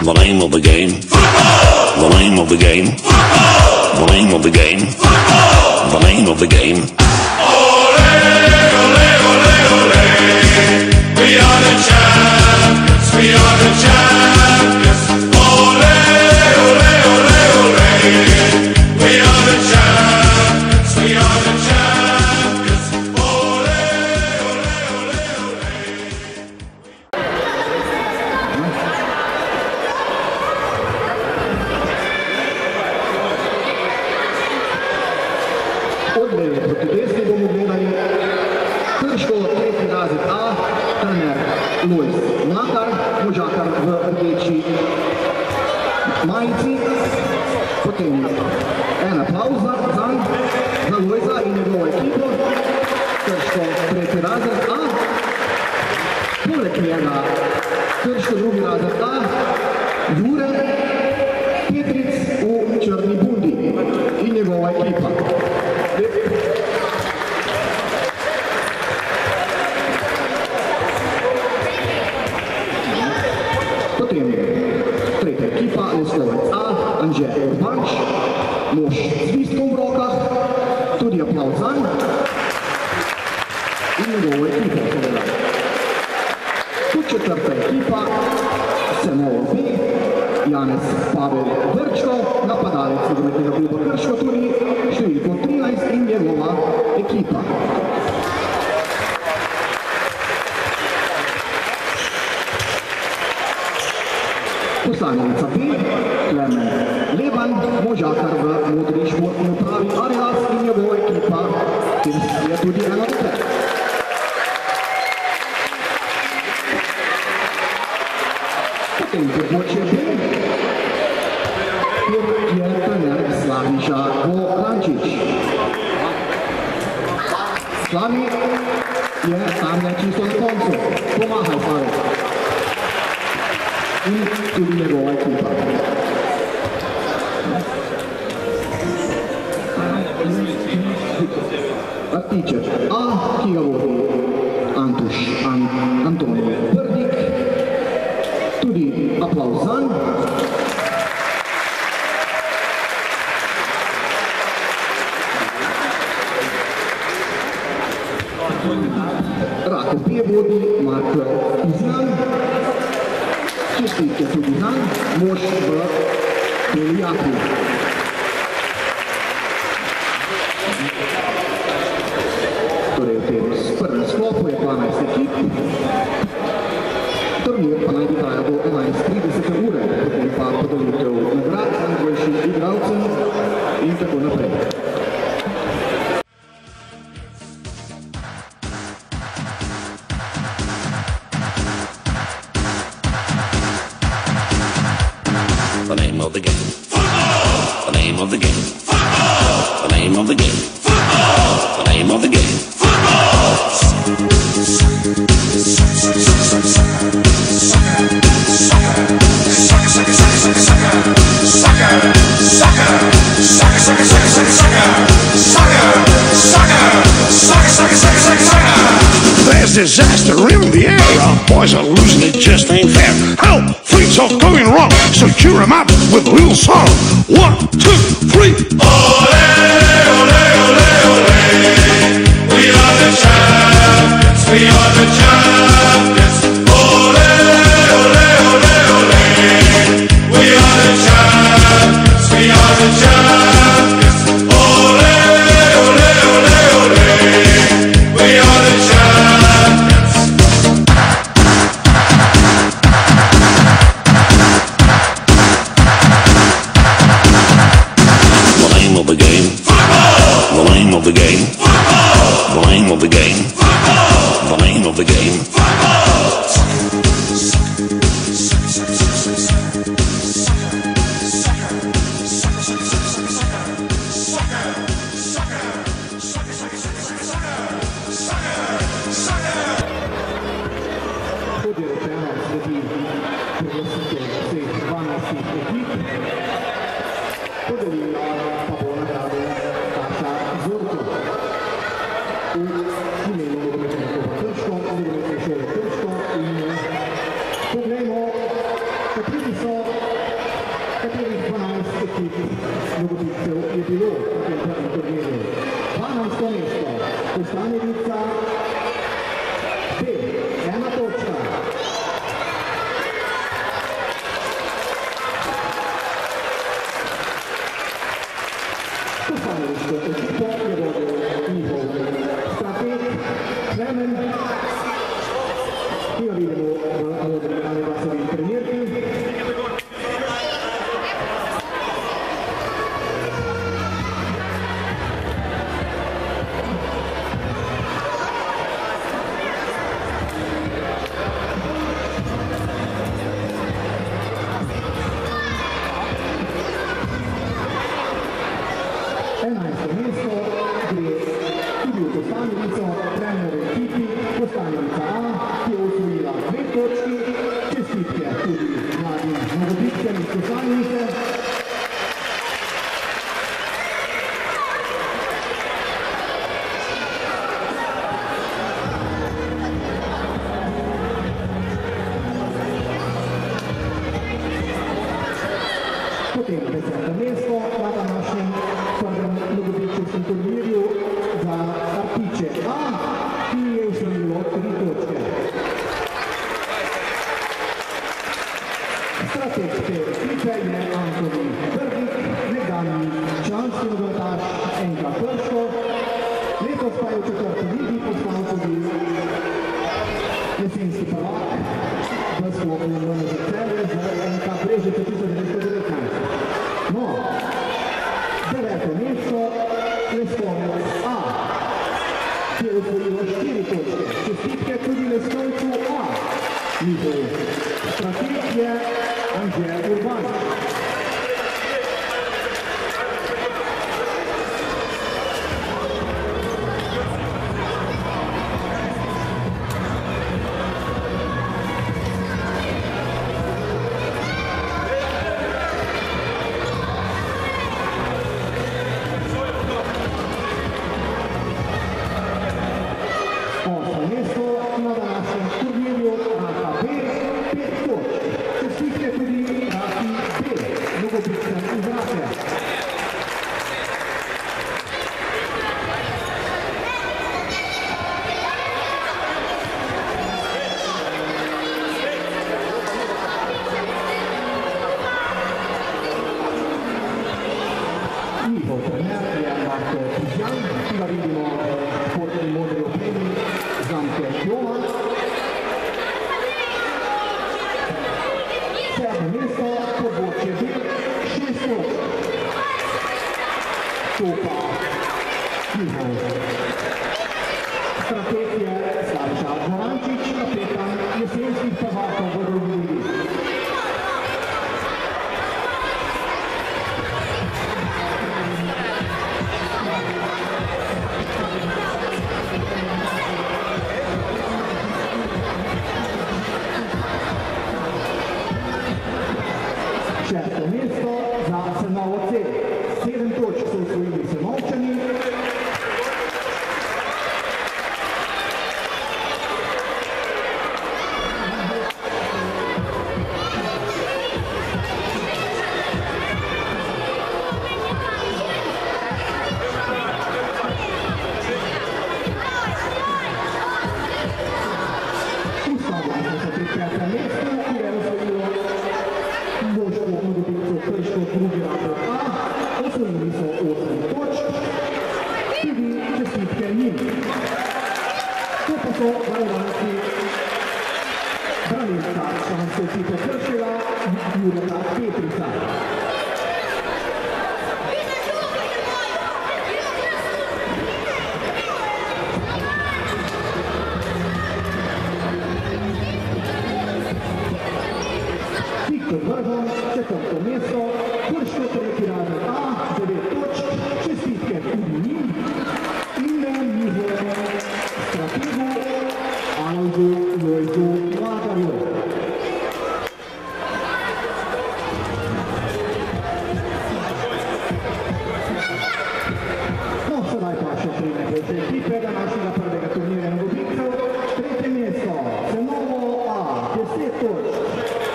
The name of the game. Football. The name of the game. Football. The name of the game. Football. The name of the game. Ole, ole, ole, ole. We are the champions. We are the champions. Ole, ole, ole, ole. We are the champions. We are the champions. Ole, ole, ole, ole. Odmeve proti desni bomo gledali Krško, tretji razred A, trener Lojz Mlakar, možakar v rdeči majici. Potem en aplavz zanj, za Lojza in njegovo ekipo. Krško, tretji razred A. Poleg njega Krško, drugi razred A, Jure Petric v črni bundi in njegova ekipa. Potem tretja ekipa, Leskovec A, Anže Urbanč, mož z listkom v rokah, tudi aplavz zanj in njegovo ekipo. Kot četrta ekipa, Semol B, Janez Pavel Vrčko, napadalec nogometnega kluba Krško Turni, številko 13 in njegova ekipa. Poslanica B, Klemen Leban, možakar v modri športni upravi Arelas in njegova ekipa, kjer je tudi ena dokler. Potem področje B, kjer je trener Slaviša Vokrančič. Slavi je tam čisto na koncu, pomahaj Slavi. In tudi njegova ekipa. Artiček A, ki ga vodi Antonij Brdik, tudi aplavz zanj. Rako P vodi Marko Iznan. Čestitke tudi zanj, mož v Belijaku. Torej v tem prvem sklopu je 12 ekip. Turnir pa naj bi trajal do 11:30 ure, potem pa podelitev nagrad najboljšim igralcem in tako naprej. The name of the game. Football. The name of the game. Football. The name of the game. Football. The name of the game. Football. There's disaster in the air. Our boys are losing, it just ain't fair. Help! Things are going wrong, so cheer 'em up with a little song. 1, 2, 3. Ole, ole, ole, ole. We are the champions. We are the champions. Ole, ole, ole, ole. We are the champions. We are the champions. Ole, ole, ole, ole. We are the champions. The name of the game. Football. The name of the game. Football. The name of the game. Football. The name of the game. Kot je rečeno, sledi priglasitev vseh 12 ekip. Podelila pa bo nagrado Taša Zorko. V imenu nogometnega kluba Krško, nogometne šole Krško in poglejmo, kateri so nogometcev je bilo v tem prvem turnirju. 12. mesto, postanenica B, 1 točka. Postaneriško ekipo je vodil njihov strateg Klemen, ki ga vidimo v originalni glasovi trenirki. Trener ekipi, postanenica A, ki je osvojila 2 točki, čestitke tudi mladim nogometcem iz postalnice. Potem 10. mesto na današnjem prvem nogometčevskem turnirju za Artiče A, ki je osvojilo 3 točke. Strateg te ekipe je Antoni Brdik, nekdanji članski nogometaš NK Krško, letos pa je v 4. ligi postal tudi jesenski prvak v sklopu MNZ Celje z NK Brežice 1919. No, 9. mesto Leskovec A, ki je osvojilo 4 točke. Čestitke tudi Leskovcu A. Njihov strateg je Anže Urban.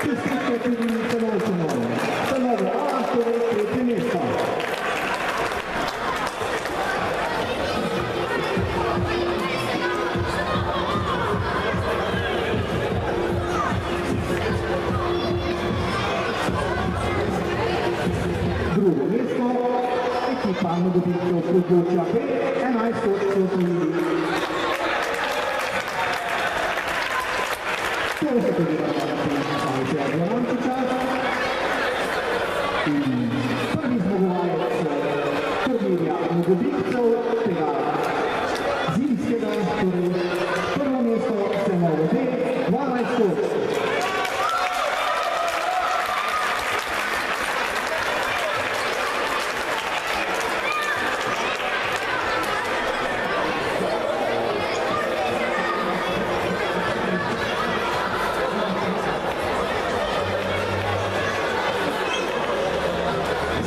Čestitke tudi Cenovčanom. Cenovo A mnogobitcev področja B, 11 točk so osvojili. To se tudi Savića Gorančiča. In prvi zmagovalec turnirja mnogobitcev tega zimskega, torej prvo mesto se malo B, 12 točk.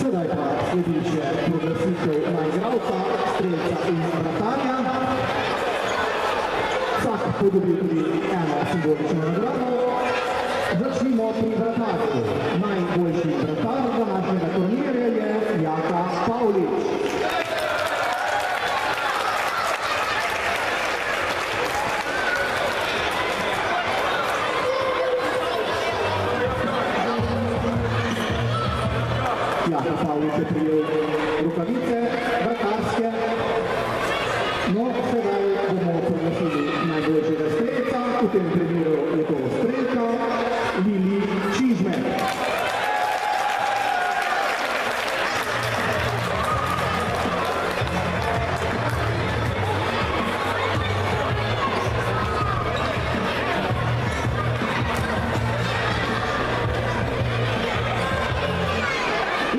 Sedaj pa sledi še proglasitev na igralca, strelca in vratarja. Vsak podobi tudi eno simbolično nagrado. Začnimo pri vratarju. Najboljši vratar današnjega turnirja je Jaka Pavlič. Jaka Pavlič je prijel rukavice vratarske. No, sedaj bomo proglasili najboljšega strelca, v tem primeru je to strelka Lili Čižme.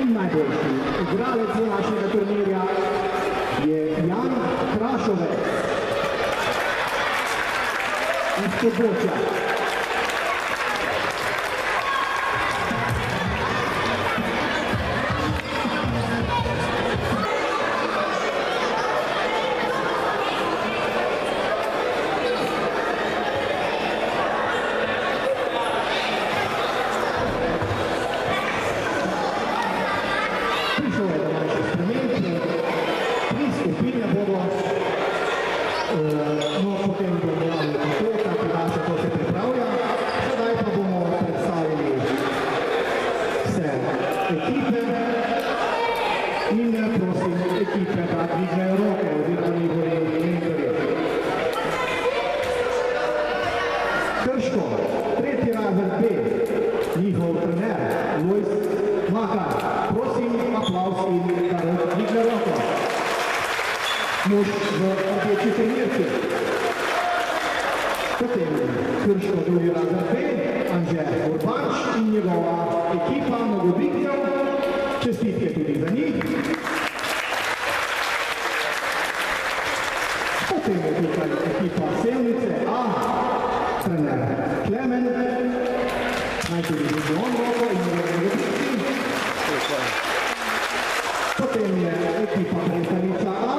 In najboljši igralec našega turnirja je Jan Krašovec iz Podbočja. Prišel je do naših sprememb, tri skupine bodo, no potem bomo javili to, tako da se to se pripravlja. Sedaj pa bomo predstavili vse ekipe in prosim ekipe, da dvignejo roke oziroma njihovi mentorji. Krško, tretji razred B, njihov trener Lojz Makar. Prosim, aplavz in da dvigne roko. Mož v rdeči trenirki. Potem Krško drugi razred B, Anže Urbanč in njegova ekipa mnogobitcev. Čestitke tudi za njih. Potem je tukaj ekipa Sevnice A, trener Klemen. Naj tudi dvigne on roko in mnogobitci. Potem je ekipa Brestanica A.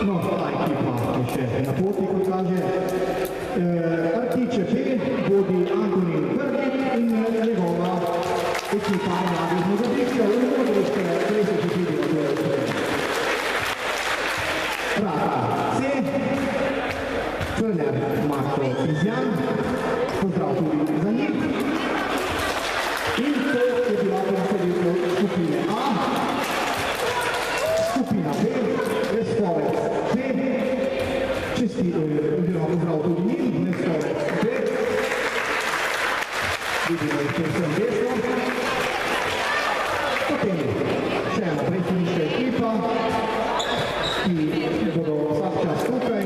No, ta ekipa je še na poti, kot kaže. Artiče B vodi Antonin Vrnik in njegova ekipa mladih mnogobitcev. In modrište 34 oddelov. Vrata C, trener Marko Izjan. Pozdrav tudi za njih. In to je bila predstavitev skupine A. Skupina B, Leskovec B. Oziroma pozdrav tudi njim, Leskovec B. Vidimo jih predvsem desno. Potem še ena predstavniška ekipa, ki bodo vsak čas tukaj.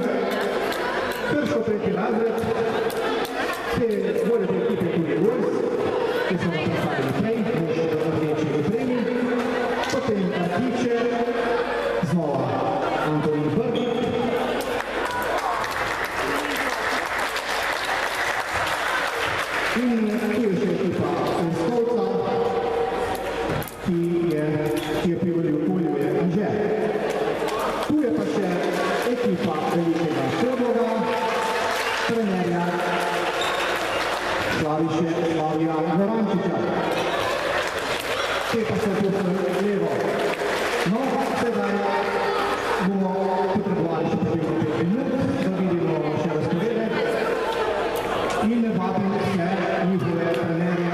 Krško tretji razred. Te bolje te ekipe tudi Lojz, ki smo ga predstavili prej, mož v rdeči opremi. Potem Artiče, znova Antonin Vrnik. In tu je še ekipa Leskovca, ki je privolil polju je Anže. Tu je pa še ekipa velikega Podloga, trenerja Slavija Gorančiča. Te pa so povsem levo. No, sedaj bomo potrebovali še približno 5 minut, da vidimo še razporede in vabim vse njihove trenerje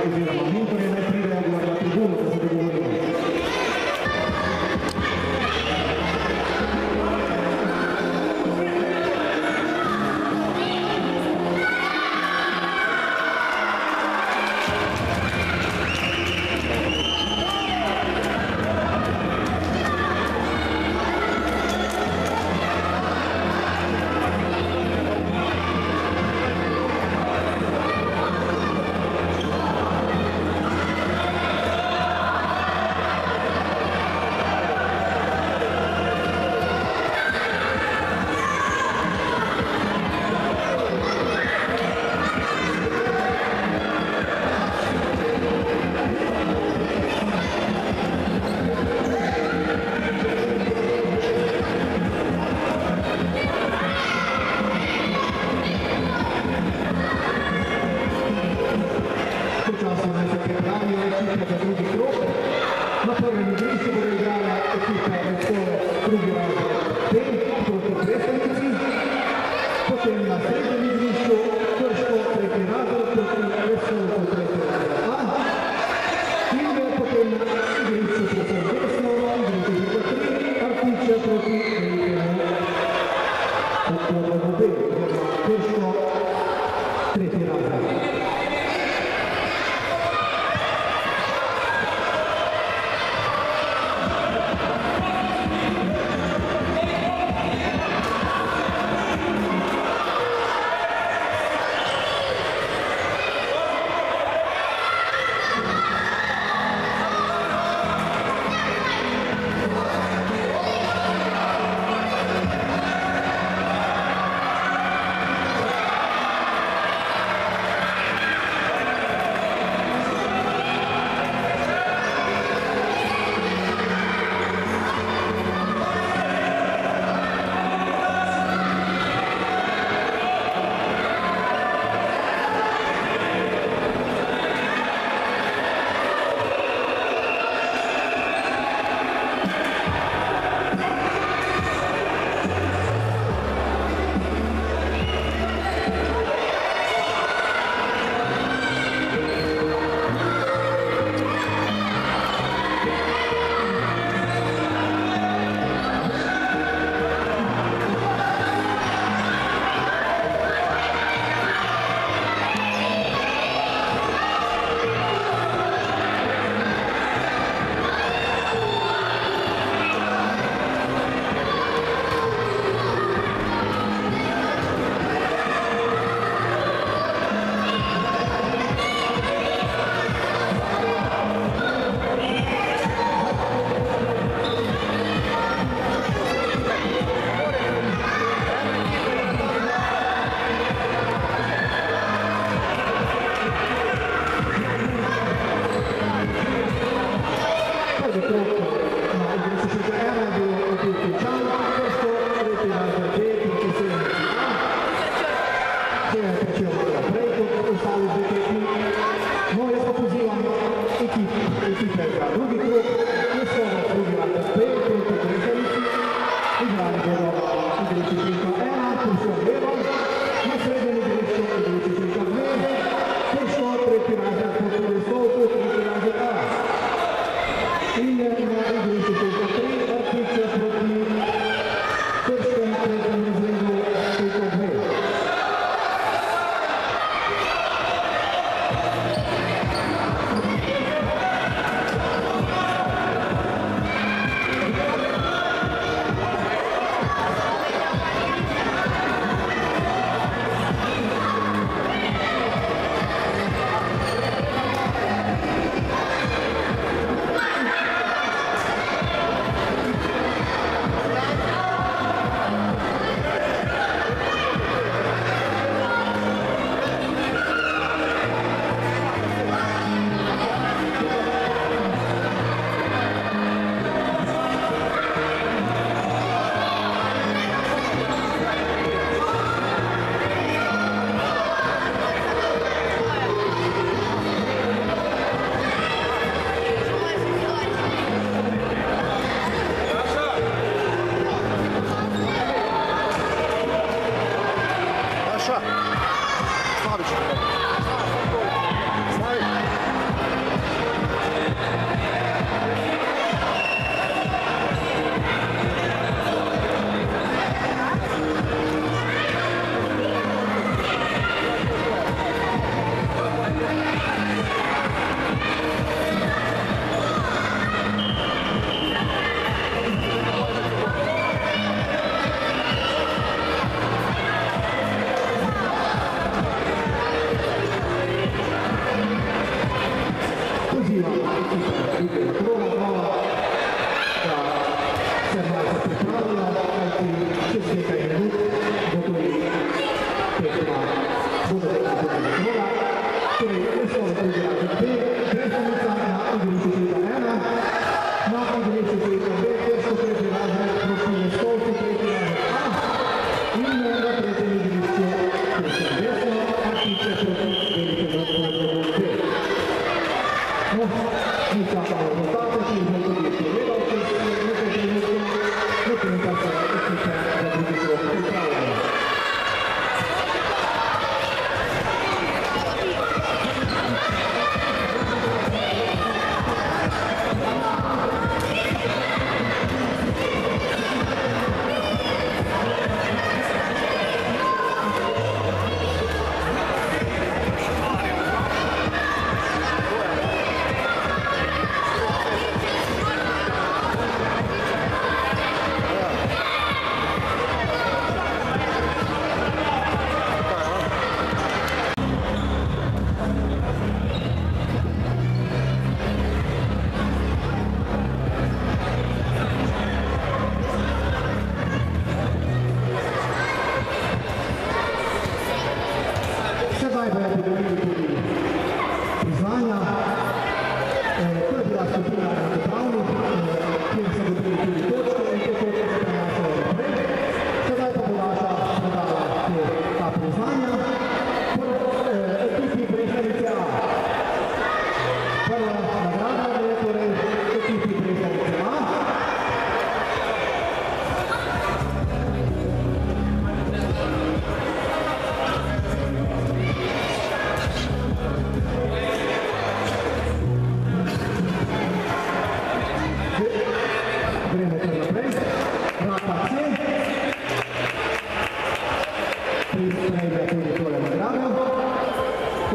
prejme tudi tole nagrado.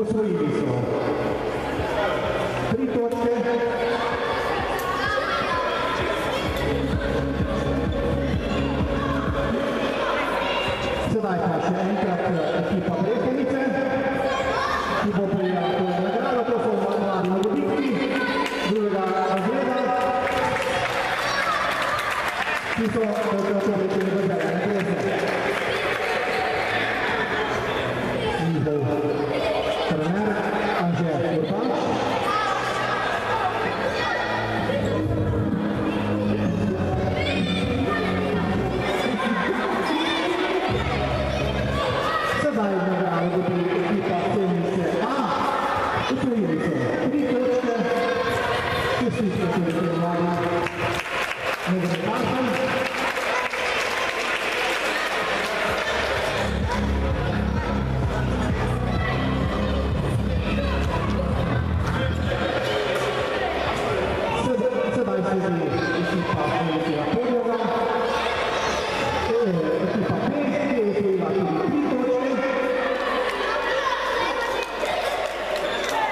Osvojili so 3 točke. Sedaj pa še enkrat ekipa Brehenice, ki bo prijela tole nagrado. To so mladi novoditki drugega razreda, ki so večini državljani Brezne. Njihov trener Anže Urbanč. Sedaj nagrado dobi ekipa Sevnice A. Osvojili so 3 točke, čestitke tudi trenirali nogometašem. Sedaj sledi ekipa Velikega Podloga, ekipa B, ki je osvojila tudi 3 točke.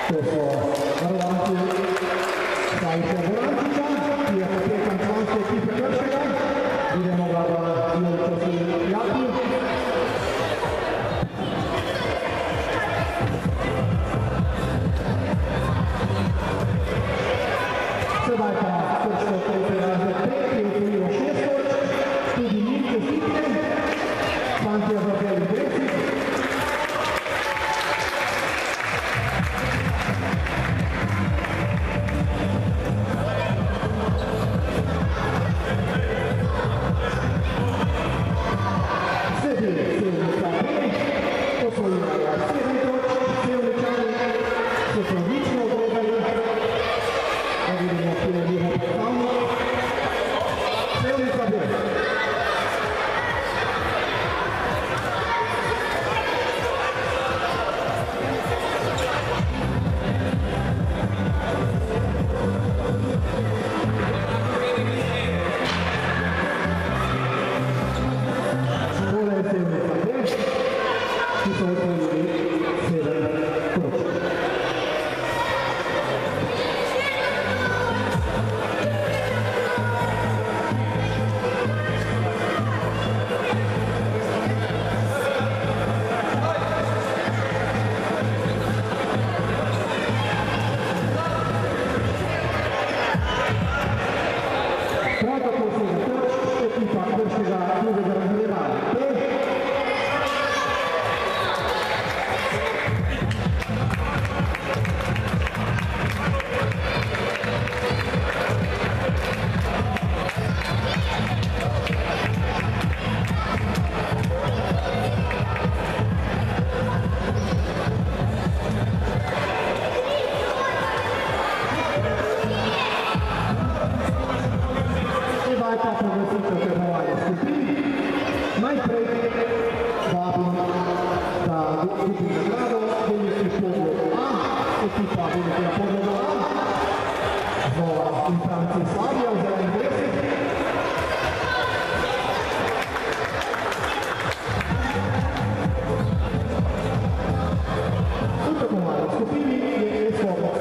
To so varovanci Slavice Vorančiča, ki je kapetan članske ekipe Krškega. Vidimo ga v vijoličasti jakni. Sedaj pa Krško tretji razred 5, ki je osvojilo 6 točk. Tudi njim čestitke. Fantje v belih dresih. Sevnica B, osvojila je 7 točk, Sevničani so se odlično odregali. Da vidimo, kje je njihov predstavnik. Sevnica B. Tole je Sevnica B, ki so osvojili 7 točk. Prav tako 7 točk, ekipa Krškega drugega razreda B. Sedaj pa proglasitev tekmovalnih skupin. Najprej vabim, da dobi nagrado Veliki Podlog A, ekipa Velikega Podloga A. Znova izbranci Slavija v zelenih dresih. V tekmovalni skupini je Esvoboc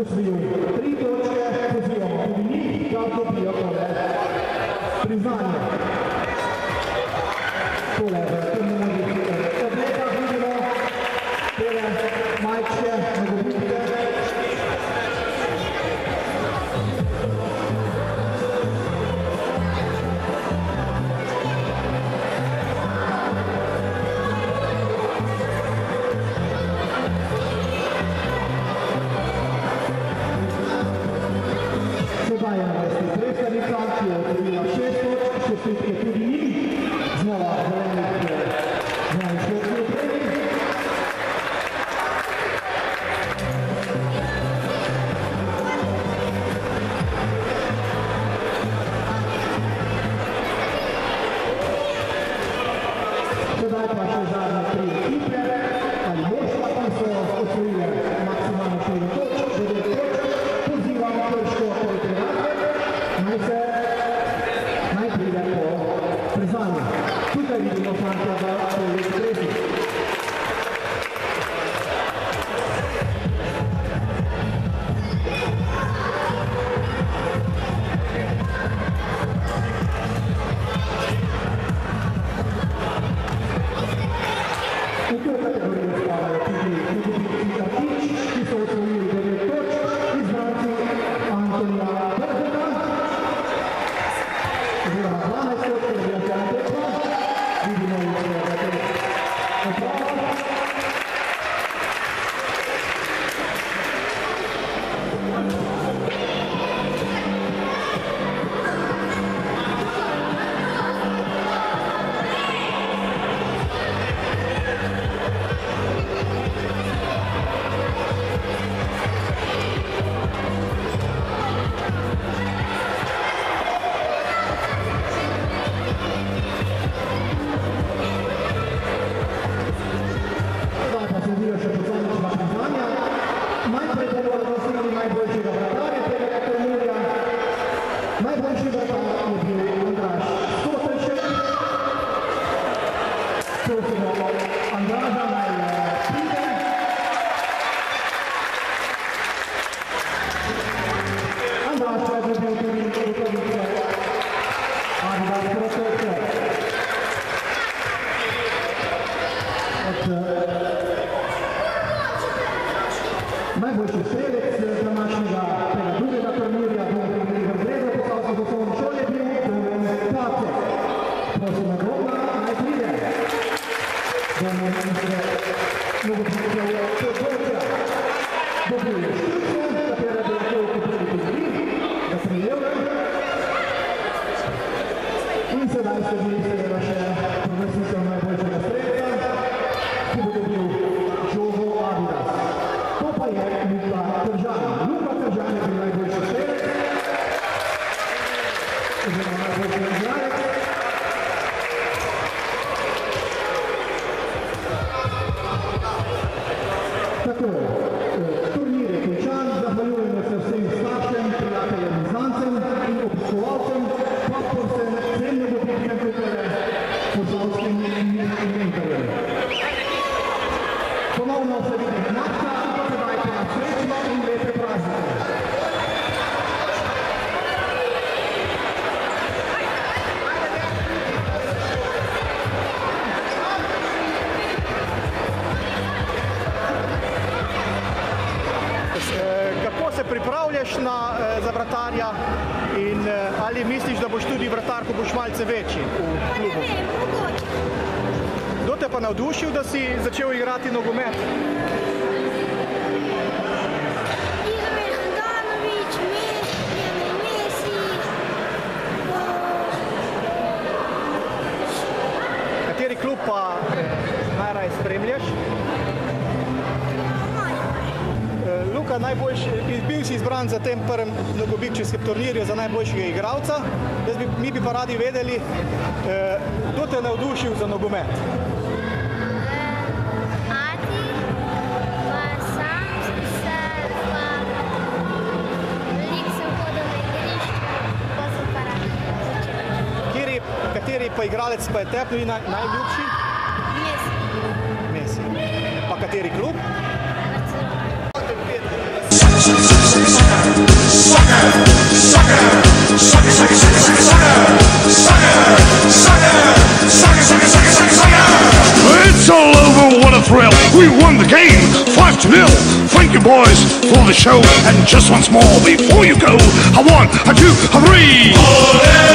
osvojil 3 točke, pozivamo tudi njih, da dobijo tole priznanje. Tole v temnih oblekah vidimo, tole majčke, nogovitke. Sedaj je na vrsti predstavnika, ki je osvojila 6 točk, čestitke tudi njim. Znova zelenih športnih opremi. Sedaj pa še zadnje 3 ekipe, ali moštva, ki so osvojile maksimalno 4 točk, 9 točk. Pozivam Krško tretji razred, naj pride po priznanje. Tukaj vidimo fanta v belih dresih. Najboljši strelec današnjega tega drugega turnirja, drugega razreda posavskih osnovnih šol je bil Domen Pacek. Prosim nagrobna, naj pride. Domen je nogometnega področja. Dobil je štuce, katera bi lahko prvi tudi da sprejel. In sedaj sledi seveda še prvenstvo najboljšega strelca, ki bo dobil Jovo Adidas. To pa je Luka Kržan. Luka Kržan je bil najboljši strelec, oziroma najboljši igralec. Tako, turnir je končan, zahvaljujemo se vsem staršem, prijateljem in znancem in obiskovalcem, kakor se vsem nedopisnim tukaj posavskim inventarjem. Ponovno se vidimo marca, sedaj pa srečno in lepe praznike. Kako se pripravljaš za vratarja in ali misliš, da boš tudi vratar, ko boš malce večji v klubu? Kdo te pa navdušil, da si začel igrati nogomet? Kateri klub pa najraje spremljaš? Luka, bil si izbran za tem prvem nogobičevskem turnirju za najboljšega igralca. Mi bi pa radi vedeli, kdo te je navdušil za nogomet? Ati, pa sam se, pa veliko sem hodil na igrišče, pa sem pa rad začel. Kateri pa igralec pa je tebi najljubši? Messi. Pa kateri klub? It's all over, what a thrill. We won the game 5-0. Thank you boys for the show. And just once more before you go, a 1, a 2, a 3.